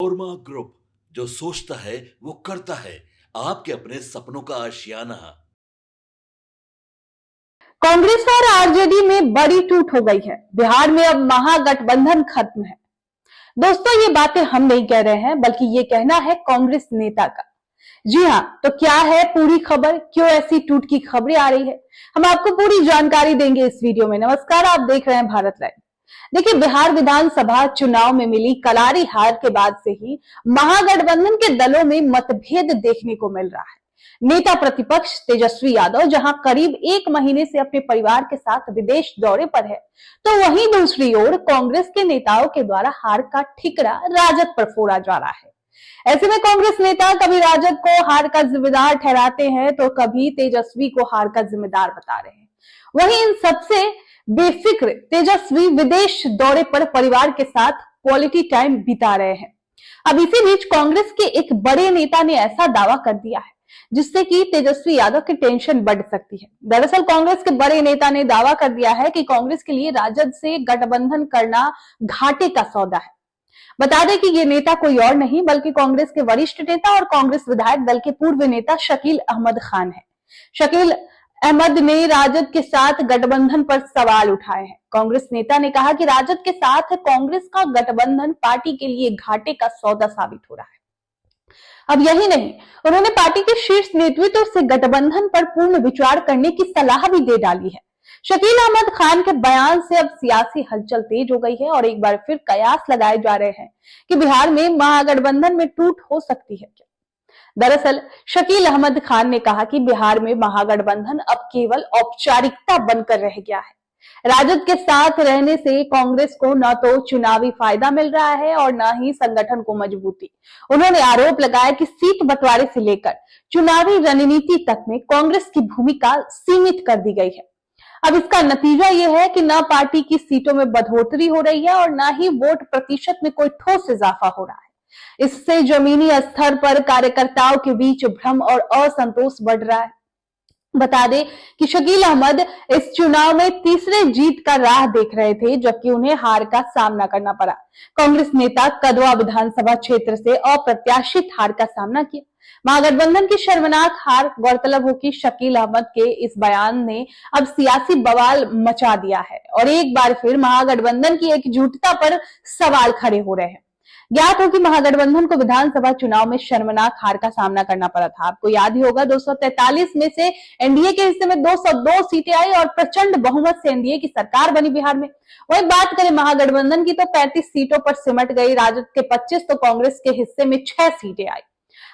Korma group, जो सोचता है वो करता है। आपके अपने सपनों का आशियाना। कांग्रेस और आरजेडी में बड़ी टूट हो गई है। बिहार में अब महागठबंधन खत्म है। दोस्तों, ये बातें हम नहीं कह रहे हैं, बल्कि ये कहना है कांग्रेस नेता का। जी हाँ, तो क्या है पूरी खबर, क्यों ऐसी टूट की खबरें आ रही है, हम आपको पूरी जानकारी देंगे इस वीडियो में। नमस्कार, आप देख रहे हैं भारत लाइव। देखिए, बिहार विधानसभा चुनाव में मिली करारी हार के बाद से ही महागठबंधन के दलों में मतभेद देखने को मिल रहा है। नेता प्रतिपक्ष तेजस्वी यादव जहां करीब 1 महीने से अपने परिवार के साथ विदेश दौरे पर है, तो वहीं दूसरी ओर कांग्रेस के नेताओं के द्वारा हार का ठिकरा राजद पर फोड़ा जा रहा है। ऐसे में कांग्रेस नेता कभी राजद को हार का जिम्मेदार ठहराते हैं, तो कभी तेजस्वी को हार का जिम्मेदार बता रहे हैं। वहीं इन सबसे बेफिक्र तेजस्वी विदेश दौरे पर परिवार के साथ क्वालिटी टाइम बिता रहे हैं। अब इसी बीच कांग्रेस के एक बड़े नेता ने ऐसा दावा कर दिया है जिससे कि तेजस्वी यादव की टेंशन बढ़ सकती है। दरअसल कांग्रेस के बड़े नेता ने दावा कर दिया है कि कांग्रेस के लिए राजद से गठबंधन करना घाटे का सौदा है। बता दें कि ये नेता कोई और नहीं बल्कि कांग्रेस के वरिष्ठ नेता और कांग्रेस विधायक दल के पूर्व नेता शकील अहमद खान है। शकील अहमद ने राजद के साथ गठबंधन पर सवाल उठाए हैं। कांग्रेस नेता ने कहा कि राजद के साथ कांग्रेस का गठबंधन पार्टी के लिए घाटे का सौदा साबित हो रहा है। अब यही नहीं, उन्होंने पार्टी के शीर्ष नेतृत्व से गठबंधन पर पूर्ण विचार करने की सलाह भी दे डाली है। शकील अहमद खान के बयान से अब सियासी हलचल तेज हो गई है और एक बार फिर कयास लगाए जा रहे हैं कि बिहार में महागठबंधन में टूट हो सकती है क्या। दरअसल शकील अहमद खान ने कहा कि बिहार में महागठबंधन अब केवल औपचारिकता बनकर रह गया है। राजद के साथ रहने से कांग्रेस को न तो चुनावी फायदा मिल रहा है और न ही संगठन को मजबूती। उन्होंने आरोप लगाया कि सीट बंटवारे से लेकर चुनावी रणनीति तक में कांग्रेस की भूमिका सीमित कर दी गई है। अब इसका नतीजा यह है कि न पार्टी की सीटों में बढ़ोतरी हो रही है और न ही वोट प्रतिशत में कोई ठोस इजाफा हो रहा है। इससे जमीनी स्तर पर कार्यकर्ताओं के बीच भ्रम और असंतोष बढ़ रहा है। बता दें कि शकील अहमद इस चुनाव में तीसरे जीत का राह देख रहे थे, जबकि उन्हें हार का सामना करना पड़ा। कांग्रेस नेता कदवा विधानसभा क्षेत्र से अप्रत्याशित हार का सामना किया। महागठबंधन की शर्मनाक हार, गौरतलब हो कि शकील अहमद के इस बयान ने अब सियासी बवाल मचा दिया है और एक बार फिर महागठबंधन की एकजुटता पर सवाल खड़े हो रहे हैं। ज्ञात हो कि महागठबंधन को विधानसभा चुनाव में शर्मनाक हार का सामना करना पड़ा था। आपको याद ही होगा, 243 में से एनडीए के हिस्से में 202 सीटें आई और प्रचंड बहुमत से एनडीए की सरकार बनी बिहार में। वहीं बात करें महागठबंधन की, तो 35 सीटों पर सिमट गई। राजद के 25 तो कांग्रेस के हिस्से में 6 सीटें आई।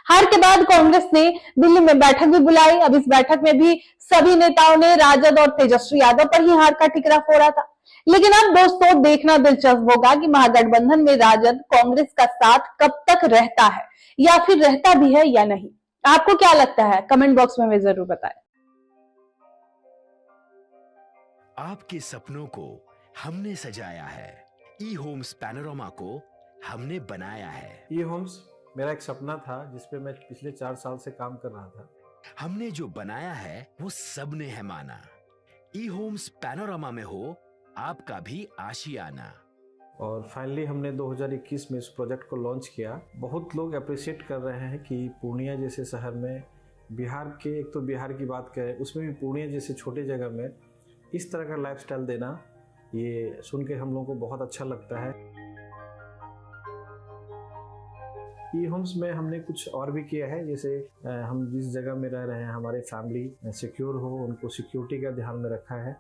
हार के बाद कांग्रेस ने दिल्ली में बैठक भी बुलाई। अब इस बैठक में भी सभी नेताओं ने राजद और तेजस्वी यादव पर ही हार का ठिकरा फोड़ा था। लेकिन अब दोस्तों, देखना दिलचस्प होगा कि महागठबंधन में राजद कांग्रेस का साथ कब तक रहता है या फिर रहता भी है या नहीं। आपको क्या लगता है, कमेंट बॉक्स में जरूर बताएं। आपके सपनों को हमने सजाया है, ई होम्स पैनोरमा को हमने बनाया है। ई होम्स मेरा एक सपना था जिसपे मैं पिछले 4 साल से काम कर रहा था। हमने जो बनाया है वो सबने है माना। ई होम्स पैनोरमा में हो आपका भी आशियाना। और फाइनली हमने 2021 में इस प्रोजेक्ट को लॉन्च किया। बहुत लोग अप्रिशिएट कर रहे हैं कि पूर्णिया जैसे शहर में, बिहार के, एक तो बिहार की बात करें उसमें भी पूर्णिया जैसे छोटे जगह में इस तरह का लाइफस्टाइल देना, ये सुन के हम लोगों को बहुत अच्छा लगता है। ई होम्स में हमने कुछ और भी किया है, जैसे हम जिस जगह में रह रहे हैं हमारे फैमिली सिक्योर हो, उनको सिक्योरिटी का ध्यान में रखा है।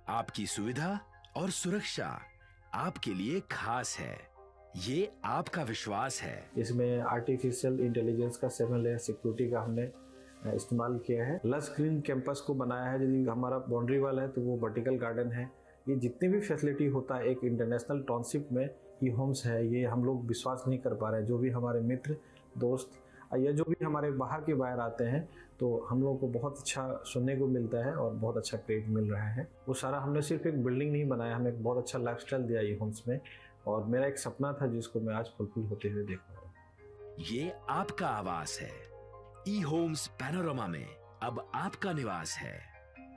आपकी सुविधा और सुरक्षा आपके लिए खास है, ये आपका विश्वास है। इसमें आर्टिफिशियल इंटेलिजेंस का 7 लेयर सिक्योरिटी का हमने इस्तेमाल किया है। लस ग्रीन कैंपस को बनाया है। यदि हमारा बाउंड्री वाल है तो वो वर्टिकल गार्डन है। ये जितनी भी फैसिलिटी होता है एक इंटरनेशनल टाउनशिप में, ई होम्स है, ये हम लोग विश्वास नहीं कर पा रहे हैं। जो भी हमारे मित्र, दोस्त या जो भी हमारे बाहर के बाहर आते हैं, तो हम लोगों को बहुत अच्छा सुनने को मिलता है और बहुत अच्छा क्रेडिट मिल रहा है। वो सारा हमने सिर्फ एक बिल्डिंग नहीं बनाया, हमें एक बहुत अच्छा लाइफस्टाइल दिया ई होम्स में, और मेरा एक सपना था जिसको मैं आज फुलफिल होते हुए देख रहा हूँ। ये आपका आवास है। ई होम्स पैनोरमा में अब आपका निवास है।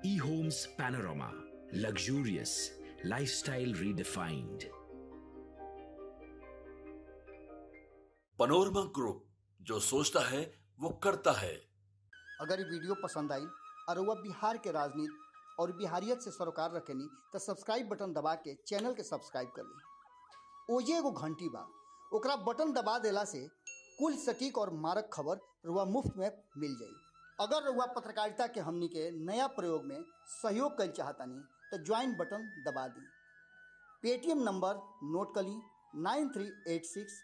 E Homes Panorama, luxurious lifestyle redefined. Panorama group, जो सोचता है वो करता है। अगर ये वीडियो पसंद आई और वह बिहार के राजनीति और बिहारियत से सरोकार रखेनी तो सब्सक्राइब बटन दबा के चैनल के सब्सक्राइब कर ली। ओजे एगो घंटी बा, ओकरा बटन दबा देला से कुल सटीक और मारक खबर रुआ मुफ्त में मिल जाई। अगर रुआ पत्रकारिता के हमनी के नया प्रयोग में सहयोग कर चाहतानी तो ज्वाइन बटन दबा दी। पेटीएम नंबर नोट कर ली 9386